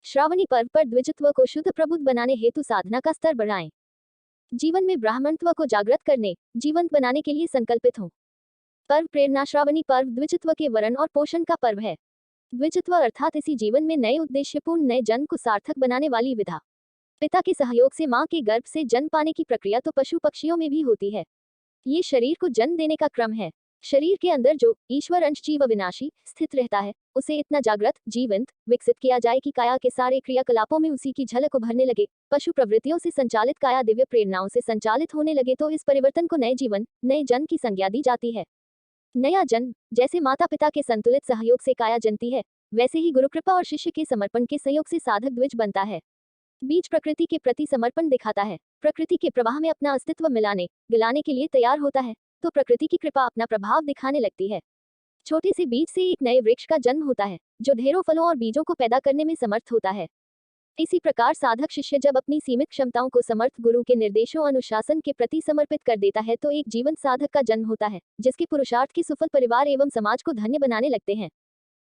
श्रावणी पर्व पर द्विजत्व को शुद्ध प्रबुद्ध बनाने हेतु साधना का स्तर बढ़ाएं। जीवन में ब्राह्मणत्व को जागृत करने, जीवंत बनाने के लिए संकल्पित हों। पर्व प्रेरणा। श्रावणी पर्व द्विजत्व के वरण और पोषण का पर्व है। द्विजत्व अर्थात इसी जीवन में नए उद्देश्यपूर्ण नए जन्म को सार्थक बनाने वाली विधा। पिता के सहयोग से मां के गर्भ से जन्म पाने की प्रक्रिया तो पशु पक्षियों में भी होती है। ये शरीर को जन्म देने का क्रम है। शरीर के अंदर जो ईश्वर अंश जीव अविनाशी स्थित रहता है, उसे इतना जागृत, जीवंत, विकसित किया जाए कि काया के सारे क्रियाकलापों में उसी की झलक उभरने लगे। पशु प्रवृत्तियों से संचालित काया दिव्य प्रेरणाओं से संचालित होने लगे तो इस परिवर्तन को नए जीवन, नए जन्म की संज्ञा दी जाती है। नया जन्म। जैसे माता पिता के संतुलित सहयोग से काया जनती है, वैसे ही गुरु कृपा और शिष्य के समर्पण के संयोग से साधक द्विज बनता है। बीज प्रकृति के प्रति समर्पण दिखाता है। प्रकृति के प्रवाह में अपना अस्तित्व मिलाने गिलाने के लिए तैयार होता है, तो प्रकृति की कृपा अपना प्रभाव दिखाने लगती है। छोटे से बीज से एक नए वृक्ष का जन्म होता है, जो ढेरों फलों और बीजों को पैदा करने में समर्थ होता है। इसी प्रकार साधक शिष्य जब अपनी सीमित क्षमताओं को समर्थ गुरु के निर्देशों अनुशासन के प्रति समर्पित कर देता है तो एक जीवंत साधक का जन्म होता है, जिसके पुरुषार्थ के सुफल परिवार एवं समाज को धन्य बनाने लगते हैं।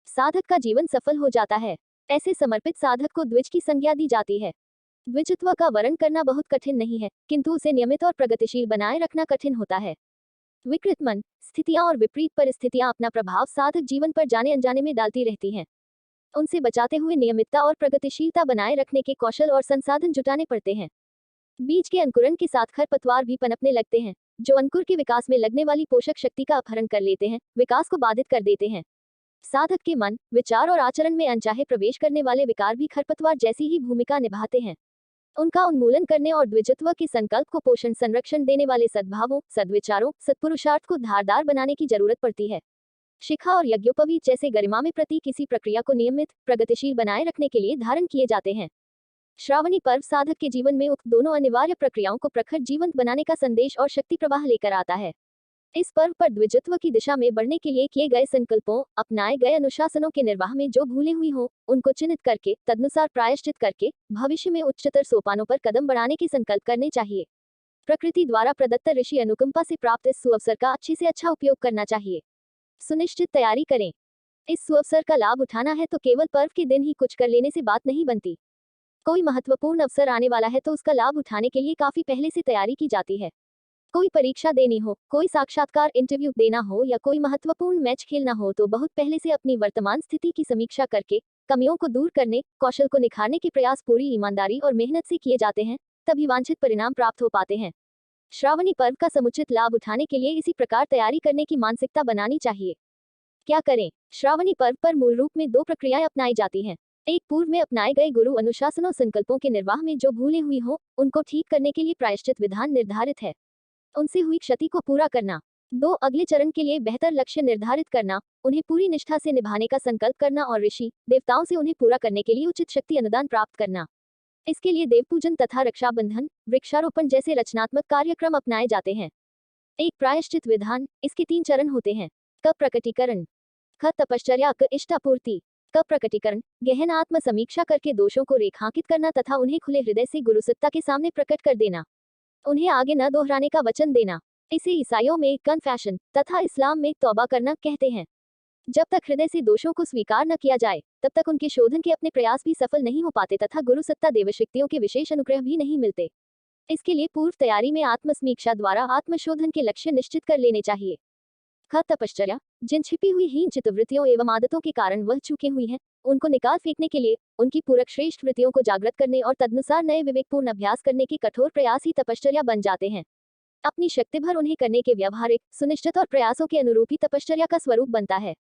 साधक का जीवन सफल हो जाता है। ऐसे समर्पित साधक को द्विज की संज्ञा दी जाती है। द्विजत्व का वरण करना बहुत कठिन नहीं है, किंतु उसे नियमित और प्रगतिशील बनाए रखना कठिन होता है। विकृत मन, स्थितियां और विपरीत परिस्थितियां अपना प्रभाव साधक जीवन पर जाने अनजाने में डालती रहती हैं। उनसे बचाते हुए नियमितता और प्रगतिशीलता बनाए रखने के कौशल और संसाधन जुटाने पड़ते हैं। बीज के अंकुरण के साथ खरपतवार भी पनपने लगते हैं, जो अंकुर के विकास में लगने वाली पोषक शक्ति का अपहरण कर लेते हैं, विकास को बाधित कर देते हैं। साधक के मन, विचार और आचरण में अनचाहे प्रवेश करने वाले विकार भी खरपतवार जैसी ही भूमिका निभाते हैं। उनका उन्मूलन करने और द्विजत्व के संकल्प को पोषण संरक्षण देने वाले सद्भावों, सद्विचारों, सत्पुरुषार्थ को धारदार बनाने की जरूरत पड़ती है। शिखा और यज्ञोपवीत जैसे गरिमा में प्रतीक इसी प्रक्रिया को नियमित, प्रगतिशील बनाए रखने के लिए धारण किए जाते हैं। श्रावणी पर्व साधक के जीवन में उक्त दोनों अनिवार्य प्रक्रियाओं को प्रखर जीवंत बनाने का संदेश और शक्ति प्रवाह लेकर आता है। इस पर्व पर द्विजत्व की दिशा में बढ़ने के लिए किए गए संकल्पों, अपनाए गए अनुशासनों के निर्वाह में जो भूलें हुई हों, उनको चिन्हित करके, तदनुसार प्रायश्चित करके, भविष्य में उच्चतर सोपानों पर कदम बढ़ाने के संकल्प करने चाहिए। प्रकृति द्वारा प्रदत्त ऋषि अनुकंपा से प्राप्त इस सुअवसर का अच्छे से अच्छा उपयोग करना चाहिए। सुनिश्चित तैयारी करें। इस सुअवसर का लाभ उठाना है तो केवल पर्व के दिन ही कुछ कर लेने से बात नहीं बनती। कोई महत्वपूर्ण अवसर आने वाला है तो उसका लाभ उठाने के लिए काफी पहले से तैयारी की जाती है। कोई परीक्षा देनी हो, कोई साक्षात्कार इंटरव्यू देना हो या कोई महत्वपूर्ण मैच खेलना हो तो बहुत पहले से अपनी वर्तमान स्थिति की समीक्षा करके कमियों को दूर करने, कौशल को निखारने के प्रयास पूरी ईमानदारी और मेहनत से किए जाते हैं, तभी वांछित परिणाम प्राप्त हो पाते हैं। श्रावणी पर्व का समुचित लाभ उठाने के लिए इसी प्रकार तैयारी करने की मानसिकता बनानी चाहिए। क्या करें? श्रावणी पर्व पर मूल रूप में दो प्रक्रियाएं अपनाई जाती हैं। एक, पूर्व में अपनाए गए गुरु अनुशासनों संकल्पों के निर्वाह में जो भूलें हुई हो, उनको ठीक करने के लिए प्रायश्चित विधान निर्धारित है, उनसे हुई क्षति को पूरा करना। 2, अगले चरण के लिए बेहतर लक्ष्य निर्धारित करना, उन्हें पूरी निष्ठा से निभाने का संकल्प करना और ऋषि देवताओं से उन्हें पूरा करने के लिए उचित शक्ति अनुदान प्राप्त करना। इसके लिए देवपूजन तथा रक्षाबंधन, वृक्षारोपण जैसे रचनात्मक कार्यक्रम अपनाए जाते हैं। एक, प्रायश्चित विधान। इसके 3 चरण होते हैं। क, प्रकटीकरण। ख, तपश्चर्या। क, इष्टापूर्ति। क, प्रकटीकरण। गहन आत्म समीक्षा करके दोषों को रेखांकित करना तथा उन्हें खुले हृदय से गुरुसत्ता के सामने प्रकट कर देना, उन्हें आगे न दोहराने का वचन देना। इसे ईसाइयों में कन्फेशन तथा इस्लाम में तौबा करना कहते हैं। जब तक हृदय से दोषों को स्वीकार न किया जाए, तब तक उनके शोधन के अपने प्रयास भी सफल नहीं हो पाते तथा गुरुसत्ता देवशक्तियों के विशेष अनुग्रह भी नहीं मिलते। इसके लिए पूर्व तैयारी में आत्मसमीक्षा द्वारा आत्मशोधन के लक्ष्य निश्चित कर लेने चाहिए। ख, तपश्चर्या। जिन छिपी हुई हीन चित्तवृत्तियों एवं आदतों के कारण वह चुके हुई हैं, उनको निकाल फेंकने के लिए, उनकी पूरक श्रेष्ठ वृत्तियों को जागृत करने और तदनुसार नए विवेकपूर्ण अभ्यास करने के कठोर प्रयास ही तपश्चर्या बन जाते हैं। अपनी शक्ति भर उन्हें करने के व्यावहारिक, सुनिश्चित और प्रयासों के अनुरूप ही तपश्चर्या का स्वरूप बनता है।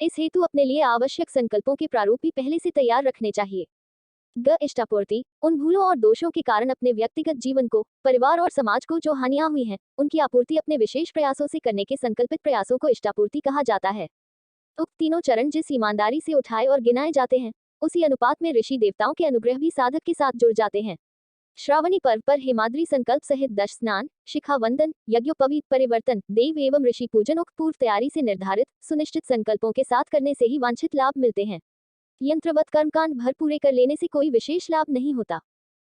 इस हेतु अपने लिए आवश्यक संकल्पों के प्रारूप भी पहले से तैयार रखने चाहिए। ग, इष्टापूर्ति। उन भूलों और दोषों के कारण अपने व्यक्तिगत जीवन को, परिवार और समाज को जो हानियां हुई हैं, उनकी आपूर्ति अपने विशेष प्रयासों से करने के संकल्पित प्रयासों को इष्टापूर्ति कहा जाता है। उक्त तीनों चरण जिस ईमानदारी से उठाए और गिनाए जाते हैं, उसी अनुपात में ऋषि देवताओं के अनुग्रह भी साधक के साथ जुड़ जाते हैं। श्रावणी पर्व पर हेमाद्री संकल्प सहित दश स्नान, शिखा वंदन, यज्ञोपवीत परिवर्तन, देव एवं ऋषि पूजन उक्त पूर्व तैयारी से निर्धारित सुनिश्चित संकल्पों के साथ करने से ही वांछित लाभ मिलते हैं। यंत्रवत कर्मकांड भर पूरे कर लेने से कोई विशेष लाभ नहीं होता।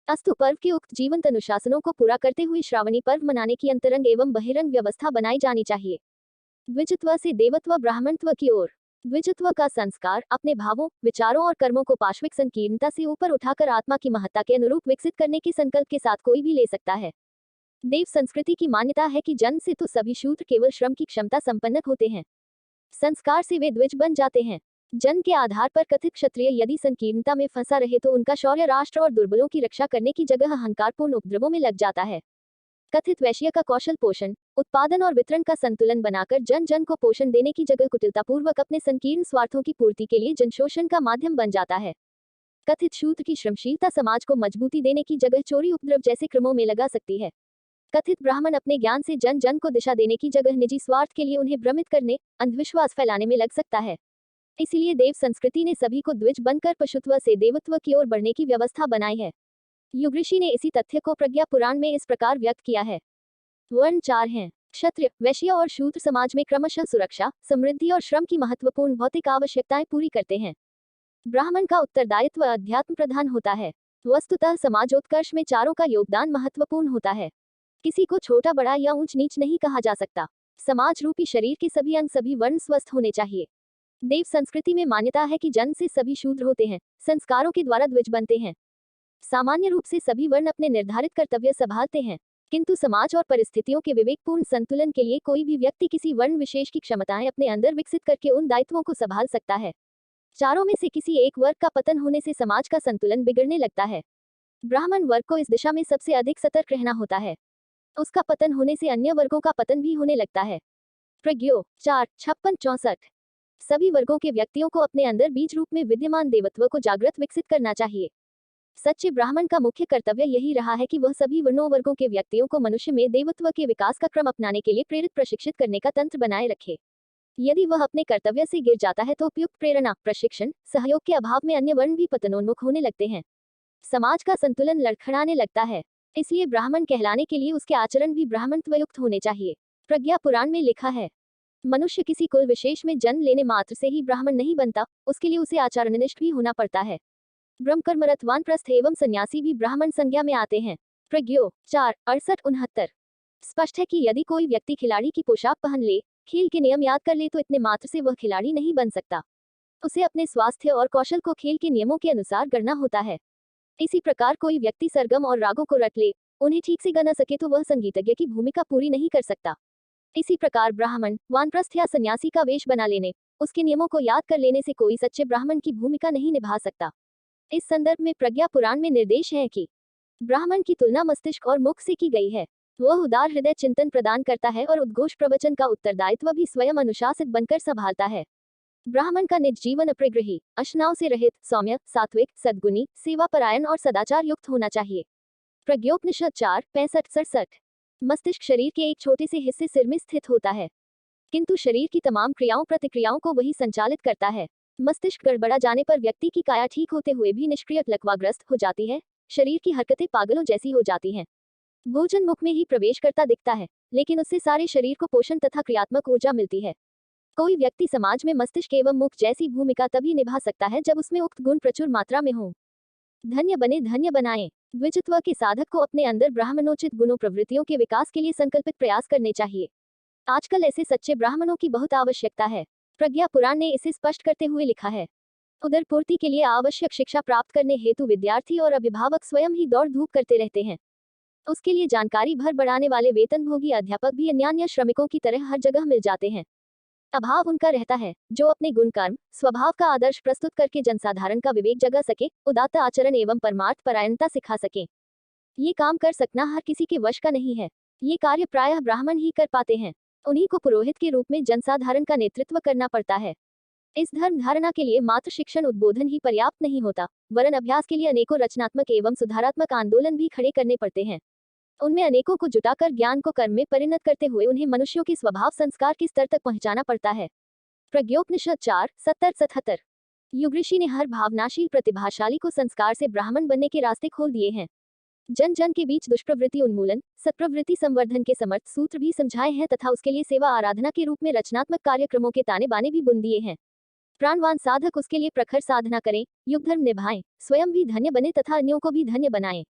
अस्तु, पर्व के उक्त जीवंत अनुशासनों को पूरा करते हुए श्रावणी पर्व मनाने की अंतरंग एवं बहिरंग व्यवस्था बनाई जानी चाहिए। द्विजत्व से देवत्व ब्राह्मणत्व की ओर। द्विजत्व का संस्कार अपने भावों, विचारों और कर्मों को पाश्विक संकीर्णता से ऊपर उठाकर आत्मा की महत्ता के अनुरूप विकसित करने के संकल्प के साथ कोई भी ले सकता है। देव संस्कृति की मान्यता है कि जन्म से तो सभी शूद्र केवल श्रम की क्षमता संपन्न होते हैं, संस्कार से वे द्विज बन जाते हैं। जन्म के आधार पर कथित क्षत्रिय यदि संकीर्णता में फंसा रहे तो उनका शौर्य राष्ट्र और दुर्बलों की रक्षा करने की जगह अहंकारपूर्ण उपद्रवों में लग जाता है। कथित वैश्य का कौशल पोषण, उत्पादन और वितरण का संतुलन बनाकर जन जन को पोषण देने की जगह कुटिलतापूर्वक अपने संकीर्ण स्वार्थों की पूर्ति के लिए जनशोषण का माध्यम बन जाता है। कथित शूद्र की श्रमशीलता समाज को मजबूती देने की जगह चोरी उपद्रव जैसे क्रमों में लगा सकती है। कथित ब्राह्मण अपने ज्ञान से जन जन को दिशा देने की जगह निजी स्वार्थ के लिए उन्हें भ्रमित करने, अंधविश्वास फैलाने में लग सकता है। इसीलिए देव संस्कृति ने सभी को द्विज बनकर पशुत्व से देवत्व की ओर बढ़ने की व्यवस्था बनाई है। युग ऋषि ने इसी तथ्य को प्रज्ञा पुराण में इस प्रकार व्यक्त किया है। वर्ण 4 हैं। क्षत्रिय, वैश्य और शूद्र समाज में क्रमशः सुरक्षा, समृद्धि और श्रम की महत्वपूर्ण भौतिक आवश्यकताएं पूरी करते हैं। ब्राह्मण का उत्तरदायित्व अध्यात्म प्रधान होता है। वस्तुतः समाजोत्कर्ष में चारों का योगदान महत्वपूर्ण होता है। किसी को छोटा बड़ा या ऊंच नीच नहीं कहा जा सकता। समाज रूपी शरीर के सभी अंग सभी वर्ण स्वस्थ होने चाहिए। देव संस्कृति में मान्यता है कि जन्म से सभी शूद्र होते हैं, संस्कारों के द्वारा द्विज बनते हैं। सामान्य रूप से सभी वर्ण अपने निर्धारित कर्तव्य संभालते हैं, किंतु समाज और परिस्थितियों के विवेकपूर्ण संतुलन के लिए कोई भी व्यक्ति किसी वर्ण विशेष की क्षमताएं अपने अंदर विकसित करके उन दायित्वों को संभाल सकता है। चारों में से किसी एक वर्ग का पतन होने से समाज का संतुलन बिगड़ने लगता है। ब्राह्मण वर्ग को इस दिशा में सबसे अधिक सतर्क रहना होता है। उसका पतन होने से अन्य वर्गों का पतन भी होने लगता है। प्रज्ञो 4, 56, 64। सभी वर्गों के व्यक्तियों को अपने अंदर बीज रूप में विद्यमान देवत्व को जागृत विकसित करना चाहिए। सच्चे ब्राह्मण का मुख्य कर्तव्य यही रहा है कि वह सभी वर्णों वर्गों के व्यक्तियों को मनुष्य में देवत्व के विकास का क्रम अपनाने के लिए प्रेरित प्रशिक्षित करने का तंत्र बनाए रखे। यदि वह अपने कर्तव्य से गिर जाता है तो उपयुक्त प्रेरणा, प्रशिक्षण, सहयोग के अभाव में अन्य वर्ण भी पतनोन्मुख होने लगते हैं। समाज का संतुलन लड़खड़ाने लगता है। इसलिए ब्राह्मण कहलाने के लिए उसके आचरण भी ब्राह्मणत्वयुक्त होने चाहिए। प्रज्ञा पुराण में लिखा है, मनुष्य किसी कुल विशेष में जन्म लेने मात्र से ही ब्राह्मण नहीं बनता, उसके लिए उसे आचरणनिष्ठ भी होना पड़ता है। ब्रह्मकर्मरत वानप्रस्थ एवं सन्यासी भी ब्राह्मण संज्ञा में आते हैं। प्रज्ञो 4, 68, 69। स्पष्ट है कि यदि कोई व्यक्ति खिलाड़ी की पोशाक पहन ले, खेल के नियम याद कर ले तो इतने मात्र से वह खिलाड़ी नहीं बन सकता। उसे अपने स्वास्थ्य और कौशल को खेल के नियमों के अनुसार गढ़ना होता है। इसी प्रकार कोई व्यक्ति सरगम और रागों को रट ले, उन्हें ठीक से गा न सके तो वह संगीतज्ञ की भूमिका पूरी नहीं कर सकता। इसी प्रकार ब्राह्मण, वानप्रस्थ या सन्यासी का वेश बना लेने, उसके नियमों को याद कर लेने से कोई सच्चे ब्राह्मण की भूमिका नहीं निभा सकता। इस संदर्भ में प्रज्ञा पुराण में निर्देश है कि ब्राह्मण की तुलना मस्तिष्क और मुख से की गई है। वह उदार हृदय चिंतन प्रदान करता है और उद्घोष प्रवचन का उत्तरदायित्व भी स्वयं अनुशासित बनकर संभालता है। ब्राह्मण का निज जीवन अप्रिग्रही, अशनाव से रहित, सौम्य, सात्विक, सद्गुणी, सेवापरायण और सदाचार युक्त होना चाहिए। प्रज्ञोपनिषद 4, 65, 67। मस्तिष्क शरीर के एक छोटे से हिस्से सिर में स्थित होता है, किंतु शरीर की तमाम क्रियाओं प्रतिक्रियाओं को वही संचालित करता है। मस्तिष्क गड़बड़ा जाने पर व्यक्ति की काया ठीक होते हुए भी निष्क्रिय लकवाग्रस्त हो जाती है, शरीर की हरकतें पागलों जैसी हो जाती हैं। भोजन मुख में ही प्रवेश करता दिखता है, लेकिन उससे सारे शरीर को पोषण तथा क्रियात्मक ऊर्जा मिलती है। कोई व्यक्ति समाज में मस्तिष्क एवं मुख जैसी भूमिका तभी निभा सकता है जब उसमें उक्त गुण प्रचुर मात्रा में हों। धन्य बने धन्य बनाएं। द्विजत्व के साधक को अपने अंदर ब्राह्मणोचित गुणों प्रवृत्तियों के विकास के लिए संकल्पित प्रयास करने चाहिए। आजकल ऐसे सच्चे ब्राह्मणों की बहुत आवश्यकता है। प्रज्ञा पुराण ने इसे स्पष्ट करते हुए लिखा है, उदर पूर्ति के लिए आवश्यक शिक्षा प्राप्त करने हेतु विद्यार्थी और अभिभावक स्वयं ही दौड़ धूप करते रहते हैं। उसके लिए जानकारी भर बढ़ाने वाले वेतनभोगी अध्यापक भी अन्यान्य श्रमिकों की तरह हर जगह मिल जाते हैं। अभाव उनका रहता है जो अपने गुण कर्म स्वभाव का आदर्श प्रस्तुत करके जनसाधारण का विवेक जगा सके, उदात्त आचरण एवं परमार्थ परायणता सिखा सके। ये काम कर सकना हर किसी के वश का नहीं है। ये कार्य प्रायः ब्राह्मण ही कर पाते हैं। उन्हीं को पुरोहित के रूप में जनसाधारण का नेतृत्व करना पड़ता है। इस धर्म धारणा के लिए मात्र शिक्षण उद्बोधन ही पर्याप्त नहीं होता, वरन अभ्यास के लिए अनेकों रचनात्मक एवं सुधारात्मक आंदोलन भी खड़े करने पड़ते हैं। उनमें अनेकों को जुटाकर ज्ञान को कर्म में परिणत करते हुए उन्हें मनुष्यों के स्वभाव संस्कार के स्तर तक पहुंचाना पड़ता है। प्रज्ञोपनिषद 4, 70, 77। युग ऋषि ने हर भावनाशील प्रतिभाशाली को संस्कार से ब्राह्मण बनने के रास्ते खोल दिए हैं। जन जन के बीच दुष्प्रवृत्ति उन्मूलन, सत्प्रवृत्ति संवर्धन के समर्थ सूत्र भी समझाए हैं तथा उसके लिए सेवा आराधना के रूप में रचनात्मक कार्यक्रमों के ताने बाने भी बुन दिए हैं। प्राणवान साधक उसके लिए प्रखर साधना करें, युग धर्म निभाएं, स्वयं भी धन्य बने तथा अन्यों को भी धन्य बनाएं।